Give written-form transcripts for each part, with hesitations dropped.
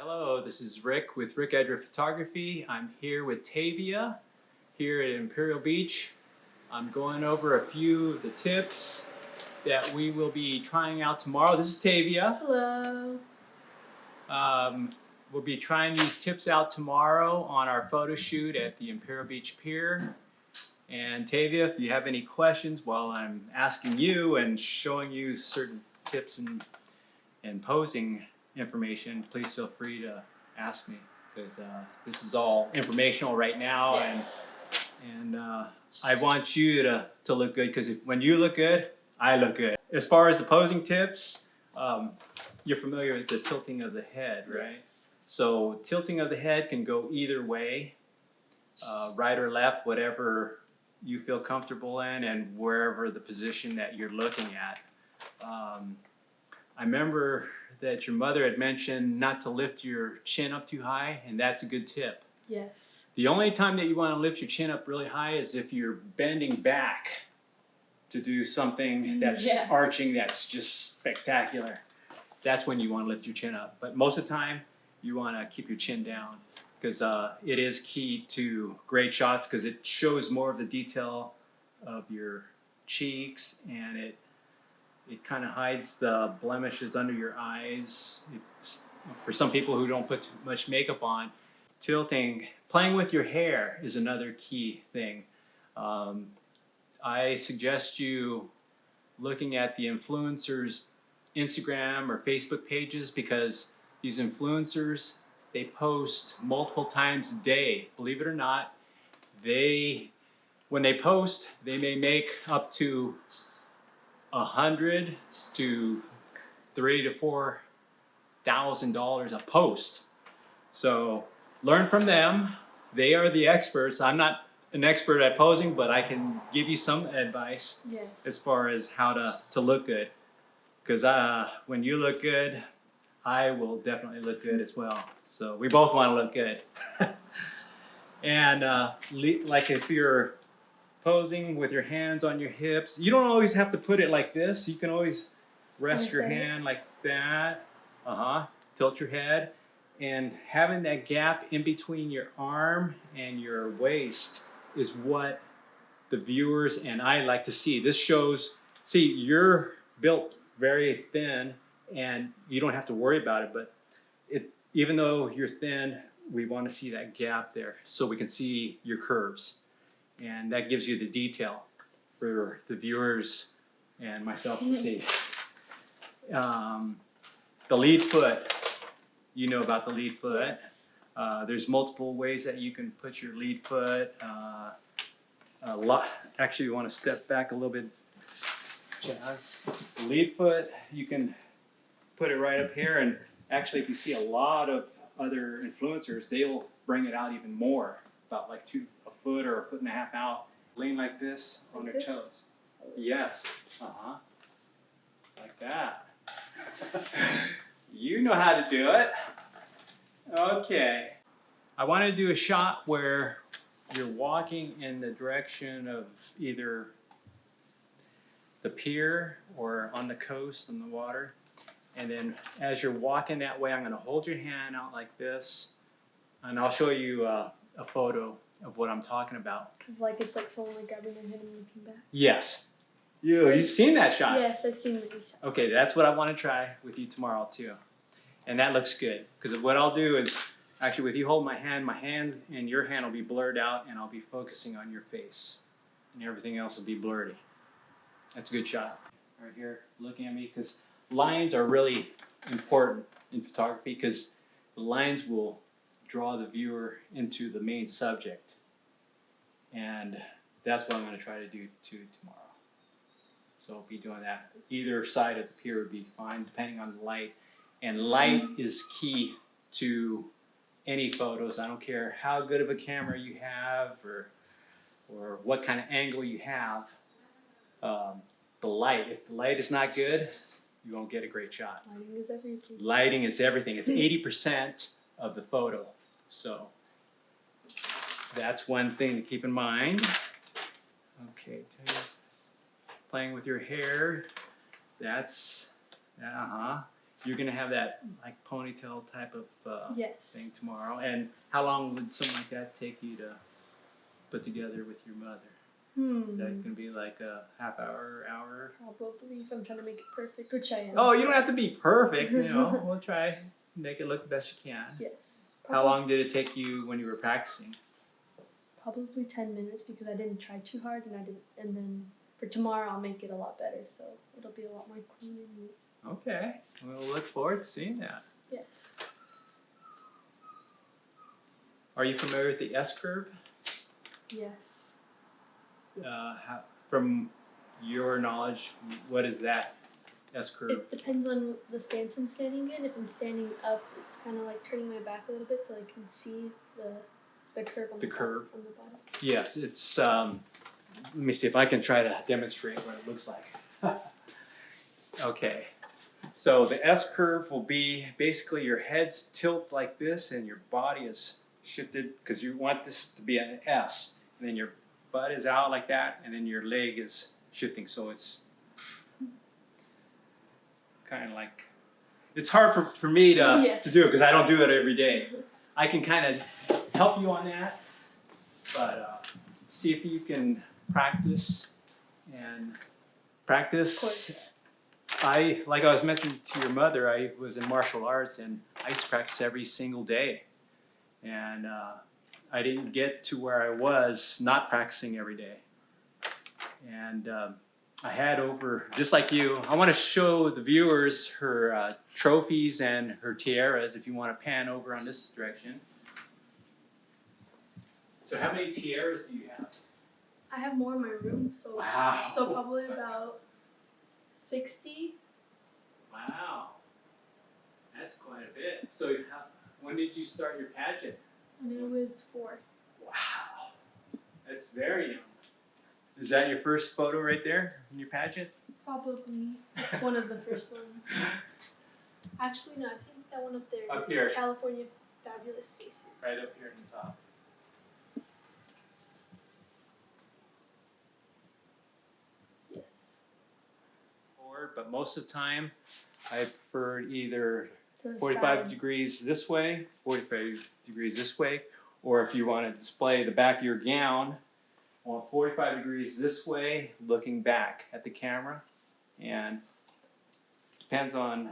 Hello, this is Rick with Edra Photography. I'm here with Tavia here at Imperial Beach. I'm going over a few of the tips that we will be trying out tomorrow. This is Tavia. Hello. We'll be trying these tips out tomorrow on our photo shoot at the Imperial Beach Pier. And Tavia, if you have any questions while I'm asking you and showing you certain tips and posing information, please feel free to ask me, because this is all informational right now. Yes. And I want you to look good, because when you look good, I look good. As far as the posing tips, you're familiar with the tilting of the head, right? Yes. So tilting of the head can go either way, right or left, whatever you feel comfortable in and wherever the position that you're looking at. I remember that your mother had mentioned not to lift your chin up too high, and that's a good tip. Yes. The only time that you want to lift your chin up really high is if you're bending back to do something that's arching, that's just spectacular. That's when you want to lift your chin up. But most of the time, you want to keep your chin down, because it is key to great shots, because it shows more of the detail of your cheeks, and it kind of hides the blemishes under your eyes. For some people who don't put too much makeup on, tilting, playing with your hair is another key thing. I suggest you looking at the influencers' Instagram or Facebook pages, because these influencers, they post multiple times a day. Believe it or not, when they post, they may make up to $100 to $3,000 to $4,000 a post. So learn from them. They are the experts. I'm not an expert at posing, but I can give you some advice. Yes. As far as how to look good. Because when you look good, I will definitely look good as well. So we both want to look good. And like if you're posing with your hands on your hips, you don't always have to put it like this. You can always rest your hand like that. Tilt your head. And having that gap in between your arm and your waist is what the viewers and I like to see. This shows, see, you're built very thin and you don't have to worry about it, but even though you're thin, we want to see that gap there so we can see your curves. And that gives you the detail for the viewers and myself to see. The lead foot, you know about the lead foot. There's multiple ways that you can put your lead foot. Actually, you want to step back a little bit. The lead foot, you can put it right up here, and actually if you see a lot of other influencers, they'll bring it out even more, about like a foot or a foot and a half out. Lean like this on their toes. Yes. Like that. You know how to do it. Okay. I want to do a shot where you're walking in the direction of either the pier or on the coast, on the water. And then as you're walking that way, I'm going to hold your hand out like this, and I'll show you a photo of what I'm talking about. Like it's like someone like grabbing their hand and looking back. Yes. You've seen that shot? Yes, I've seen that shot. Okay, that's what I want to try with you tomorrow too. And that looks good, because what I'll do is, actually with you hold my hands and your hand will be blurred out, and I'll be focusing on your face. And everything else will be blurry. That's a good shot. Right here, looking at me, because lines are really important in photography, because the lines will draw the viewer into the main subject. And that's what I'm going to try to do too tomorrow. So I'll be doing that. Either side of the pier would be fine, depending on the light. And light is key to any photos. I don't care how good of a camera you have or what kind of angle you have. The light, if the light is not good, you won't get a great shot. Lighting is everything. Lighting is everything. It's 80% of the photo. So that's one thing to keep in mind. Okay, playing with your hair. That's you're gonna have that like ponytail type of Yes. thing tomorrow. And how long would something like that take you to put together with your mother? Is that gonna be like a half hour, hour? Probably if I'm trying to make it perfect, which I am. Oh, you don't have to be perfect. You know, we'll try make it look the best you can. Yes. How long did it take you when you were practicing? Probably 10 minutes because I didn't try too hard and then for tomorrow I'll make it a lot better, so it'll be a lot more clean and neat. Okay, we'll look forward to seeing that. Yes. Are you familiar with the S curve? Yes. From your knowledge, what is that S curve? It depends on the stance I'm standing in. If I'm standing up, it's kind of like turning my back a little bit so I can see the curve on the curve on the bottom. Yes, it's. Let me see if I can try to demonstrate what it looks like. Okay, so the S curve will be basically your head's tilt like this and your body is shifted because you want this to be an S, and then your butt is out like that, and then your leg is shifting, so it's kind of like, it's hard for me to do it because I don't do it every day. I can kind of help you on that, but see if you can practice and practice. Of course. Like I was mentioning to your mother, I was in martial arts and I used to practice every single day. And I didn't get to where I was not practicing every day. And I had over, just like you, I want to show the viewers her trophies and her tiaras if you want to pan over on this direction. So how many tiaras do you have? I have more in my room, so Wow. So probably about 60. Wow, that's quite a bit. So when did you start your pageant? When I was 4. Wow, that's very young. Is that your first photo right there in your pageant? Probably. It's one of the first ones. Actually, no, I think that one up there. Up here. California Fabulous Faces. Right up here at the top. Yes. But most of the time, I preferred either To the 45 side. degrees this way, 45 degrees this way, or if you want to display the back of your gown, I want 45 degrees this way, looking back at the camera, and depends on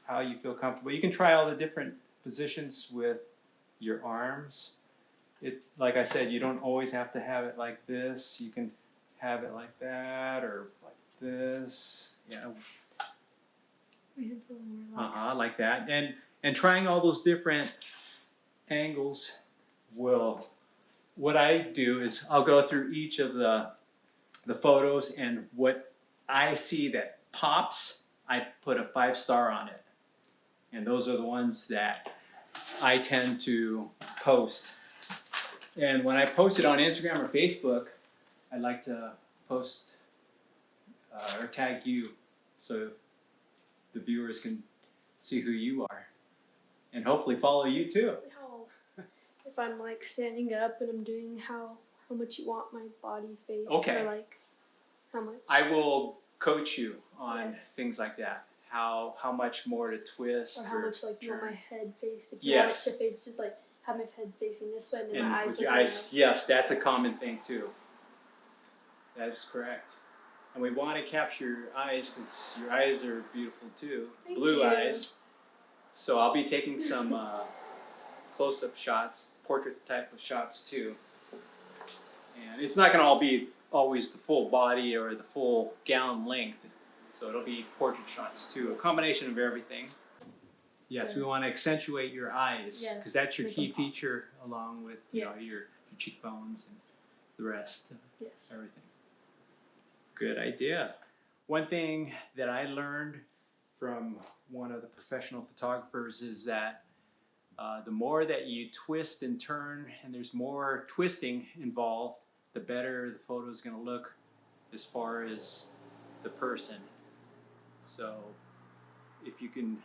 how you feel comfortable. You can try all the different positions with your arms. Like I said, you don't always have to have it like this. You can have it like that or like this. Yeah. My head's a little more relaxed. Like that. And trying all those different angles will, what I do is I'll go through each of the photos, and what I see that pops, I put a 5-star on it. And those are the ones that I tend to post. And when I post it on Instagram or Facebook, I like to post or tag you so the viewers can see who you are and hopefully follow you too. If I'm like standing up and I'm doing how much you want my body face, Okay. or like how much. I will coach you on Yes. things like that. How much more to twist Or how much like you want my turn. head faced. If you Yes. want it to face, just like have my head facing this way and then And my eyes with your looking eyes, up. yes, that's a common thing too. That is correct. And we want to capture your eyes because your eyes are beautiful too. Thank Blue you. eyes. So I'll be taking some close-up shots, portrait type of shots too. And it's not going to all be always the full body or the full gown length. So it'll be portrait shots too, a combination of everything. Yes, we want to accentuate your eyes because Yes, that's your make key them pop. feature along with you know, Yes. your cheekbones and the rest. Yes. Everything. Good idea. One thing that I learned from one of the professional photographers is that the more that you twist and turn, and there's more twisting involved, the better the photo is going to look as far as the person. So if you can,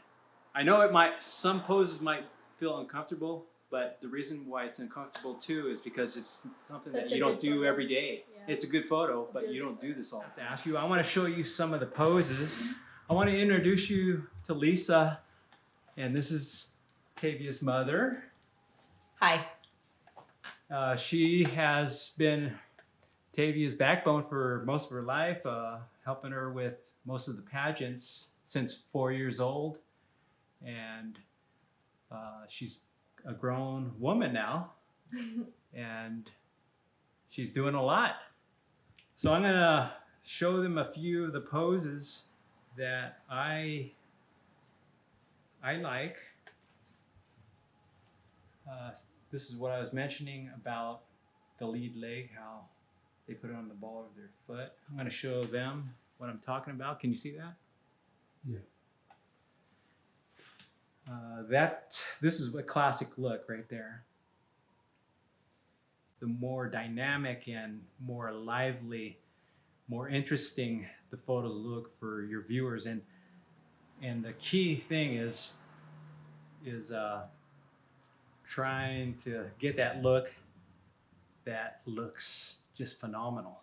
I know it might, some poses might feel uncomfortable, but the reason why it's uncomfortable too is because it's something that Such you a don't good do photo. every day. Yeah. It's a good photo, but Good you don't photo. do this all the time. I want to show you some of the poses. I want to introduce you to Lisa, and this is Tavia's mother. Hi. She has been Tavia's backbone for most of her life, helping her with most of the pageants since 4 years old. And she's a grown woman now, and she's doing a lot. So I'm gonna show them a few of the poses that I like. This is what I was mentioning about the lead leg, how they put it on the ball of their foot. I'm gonna show them what I'm talking about. Can you see that? Yeah. This is a classic look right there. The more dynamic and more lively, more interesting the photos look for your viewers, and the key thing is trying to get that look that looks just phenomenal.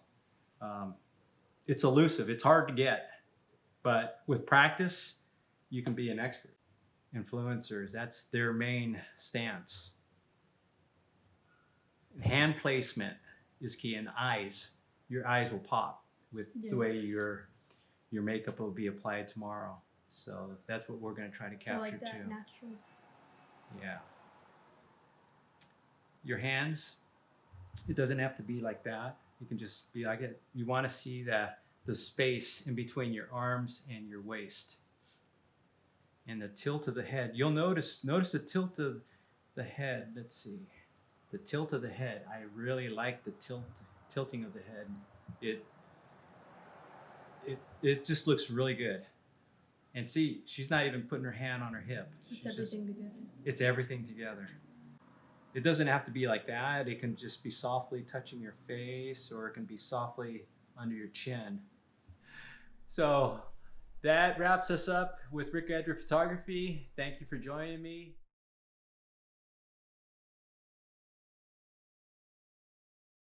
It's elusive, it's hard to get, but with practice, you can be an expert. Influencers, that's their main stance. Hand placement is key, and eyes. Your eyes will pop with the way your makeup will be applied tomorrow. So that's what we're going to try to capture I like that, too. natural. Yeah. Your hands, it doesn't have to be like that. You can just be like it. You want to see the space in between your arms and your waist. And the tilt of the head. You'll notice the tilt of the head. Let's see. The tilt of the head. I really like the tilting of the head. It just looks really good. And see, she's not even putting her hand on her hip. It's everything together. It's everything together. It doesn't have to be like that. It can just be softly touching your face, or it can be softly under your chin. So that wraps us up with Edra Photography. Thank you for joining me.